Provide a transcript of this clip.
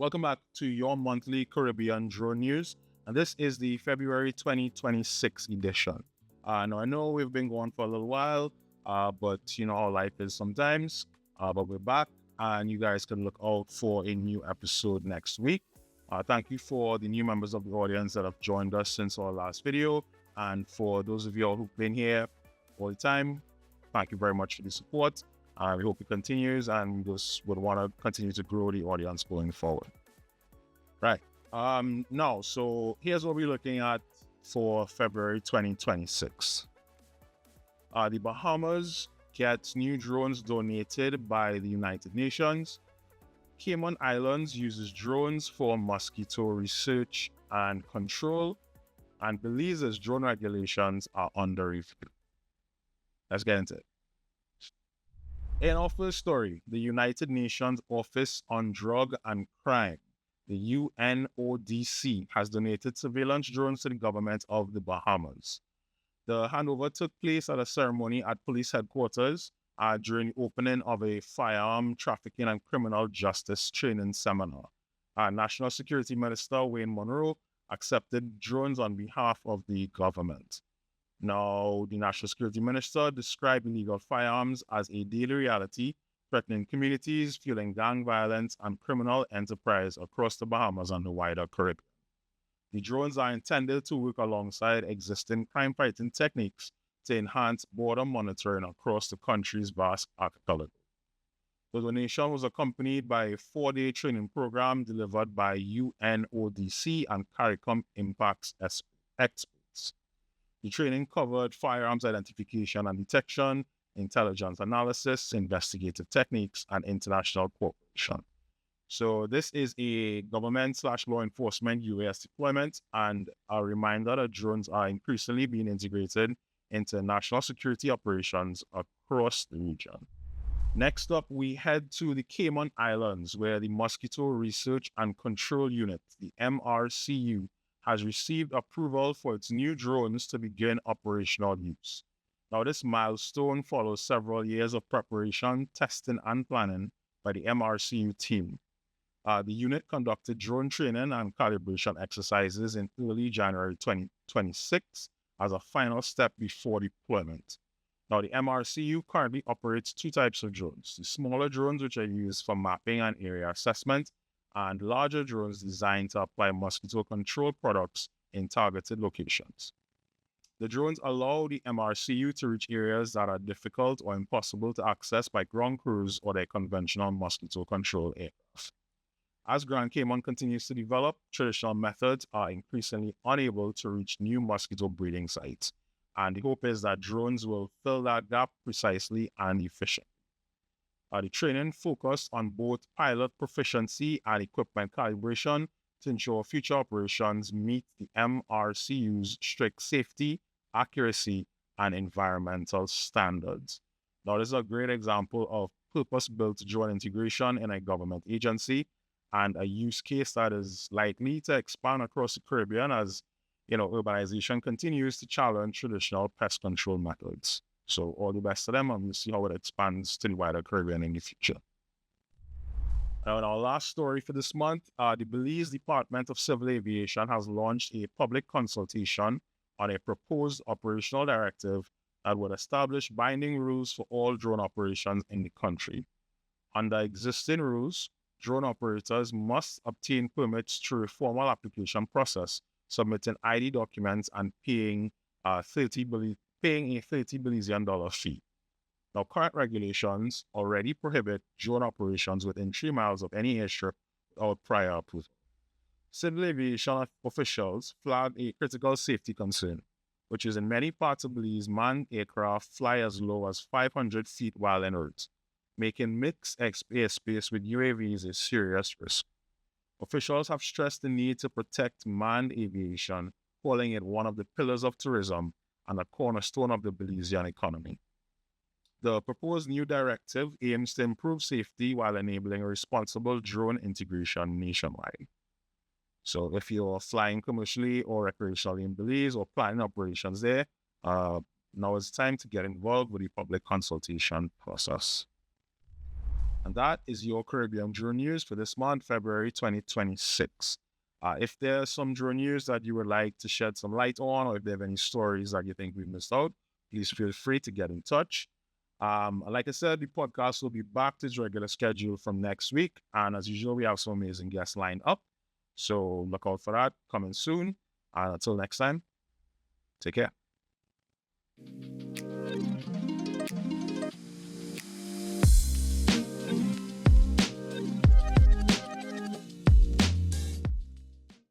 Welcome back to your monthly Caribbean drone news, and this is the February 2026 edition. Now I know we've been going for a little while, but you know how life is sometimes. But we're back, and you guys can look out for a new episode next week. Thank you for the new members of the audience that have joined us since our last video, and for those of you all who've been here all the time, thank you very much for the support. We hope it continues, and we just would want to continue to grow the audience going forward. Right. Now, so here's what we're looking at for February 2026. The Bahamas gets new drones donated by the United Nations. Cayman Islands uses drones for mosquito research and control. And Belize's drone regulations are under review. Let's get into it. In our first story, the United Nations Office on Drug and Crime, the UNODC, has donated surveillance drones to the government of the Bahamas. The handover took place at a ceremony at police headquarters during the opening of a firearm trafficking and criminal justice training seminar. National Security Minister Wayne Monroe accepted drones on behalf of the government. Now, the National Security Minister described illegal firearms as a daily reality, threatening communities, fueling gang violence, and criminal enterprise across the Bahamas and the wider Caribbean. The drones are intended to work alongside existing crime-fighting techniques to enhance border monitoring across the country's vast archipelago. The donation was accompanied by a 4-day training program delivered by UNODC and CARICOM Impacts experts. The training covered firearms identification and detection, intelligence analysis, investigative techniques, and international cooperation. So this is a government/law enforcement UAS deployment, and a reminder that drones are increasingly being integrated into national security operations across the region. Next up, we head to the Cayman Islands, where the Mosquito Research and Control Unit, the MRCU, has received approval for its new drones to begin operational use. Now, this milestone follows several years of preparation, testing, and planning by the MRCU team. The unit conducted drone training and calibration exercises in early January 2026 as a final step before deployment. Now, the MRCU currently operates two types of drones: the smaller drones, which are used for mapping and area assessment, and larger drones designed to apply mosquito control products in targeted locations. The drones allow the MRCU to reach areas that are difficult or impossible to access by ground crews or their conventional mosquito control aircraft. As Grand Cayman continues to develop, traditional methods are increasingly unable to reach new mosquito breeding sites, and the hope is that drones will fill that gap precisely and efficiently. The training focused on both pilot proficiency and equipment calibration to ensure future operations meet the MRCU's strict safety, accuracy, and environmental standards. Now, this is a great example of purpose-built drone integration in a government agency, and a use case that is likely to expand across the Caribbean as urbanization continues to challenge traditional pest control methods. So all the best to them, and we'll see how it expands to the wider Caribbean in the future. Now, in our last story for this month, the Belize Department of Civil Aviation has launched a public consultation on a proposed operational directive that would establish binding rules for all drone operations in the country. Under existing rules, drone operators must obtain permits through a formal application process, submitting ID documents and paying a 30 Belizean dollar fee. Now, current regulations already prohibit drone operations within 3 miles of any airstrip without prior approval. Civil aviation officials flagged a critical safety concern, which is in many parts of Belize, manned aircraft fly as low as 500 feet while en route, making mixed airspace with UAVs a serious risk. Officials have stressed the need to protect manned aviation, calling it one of the pillars of tourism and a cornerstone of the Belizean economy. The proposed new directive aims to improve safety while enabling responsible drone integration nationwide. So if you're flying commercially or recreationally in Belize or planning operations there, now it's time to get involved with the public consultation process. And that is your Caribbean Drone News for this month, February 2026. If there's some drone news that you would like to shed some light on, or if there have any stories that you think we missed out, please feel free to get in touch. Like I said, the podcast will be back to its regular schedule from next week. And as usual, we have some amazing guests lined up. So look out for that coming soon. And until next time, take care.